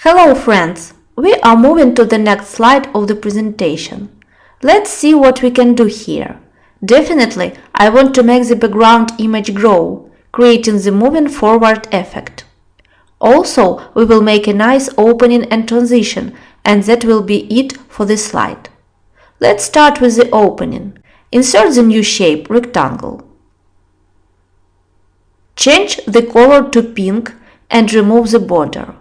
Hello friends! We are moving to the next slide of the presentation. Let's see what we can do here. Definitely, I want to make the background image grow, creating the moving forward effect. Also, we will make a nice opening and transition, and that will be it for this slide. Let's start with the opening. Insert the new shape, rectangle. Change the color to pink and remove the border.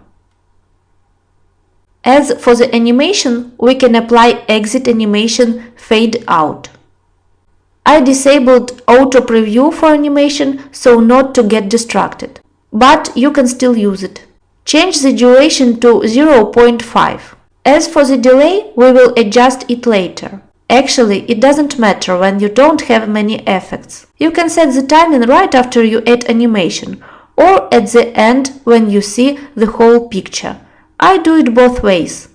As for the animation, we can apply exit animation fade out. I disabled auto preview for animation so not to get distracted, but you can still use it. Change the duration to 0.5. As for the delay, we will adjust it later. Actually, it doesn't matter when you don't have many effects. You can set the timing right after you add animation, or at the end when you see the whole picture. I do it both ways.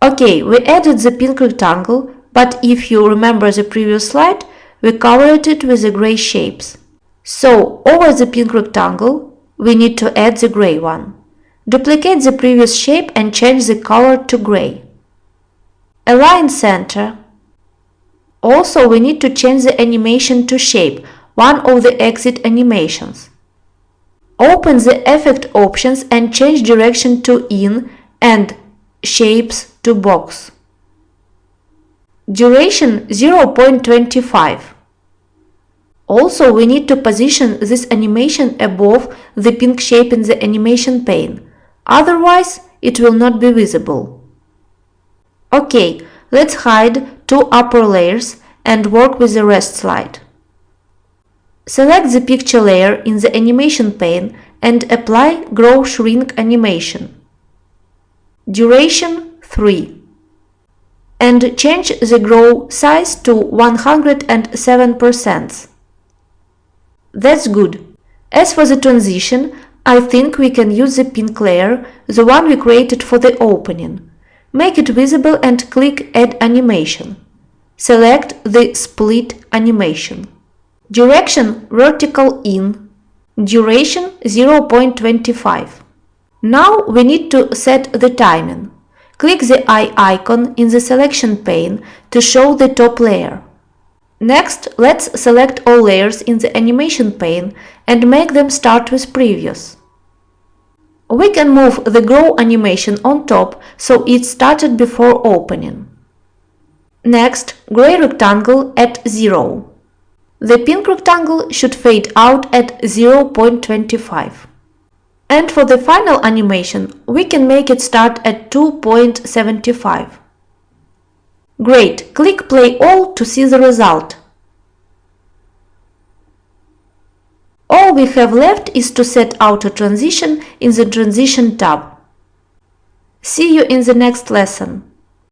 Okay, we added the pink rectangle, but if you remember the previous slide, we covered it with the gray shapes. So, over the pink rectangle, we need to add the gray one. Duplicate the previous shape and change the color to gray. Align center. Also, we need to change the animation to shape, one of the exit animations. Open the effect options and change direction to in and shapes to box. Duration 0.25. Also, we need to position this animation above the pink shape in the animation pane. Otherwise, it will not be visible. Okay, let's hide two upper layers and work with the rest slide. Select the picture layer in the animation pane and apply Grow Shrink animation. Duration 3. And change the grow size to 107%. That's good. As for the transition, I think we can use the pink layer, the one we created for the opening. Make it visible and click Add Animation. Select the Split animation. Direction vertical in. Duration 0.25. Now we need to set the timing. Click the eye icon in the selection pane to show the top layer. Next, let's select all layers in the animation pane and make them start with previous. We can move the grow animation on top so it started before opening. Next, gray rectangle at 0. The pink rectangle should fade out at 0.25. And for the final animation, we can make it start at 2.75. Great! Click Play All to see the result. All we have left is to set Auto Transition in the Transition tab. See you in the next lesson.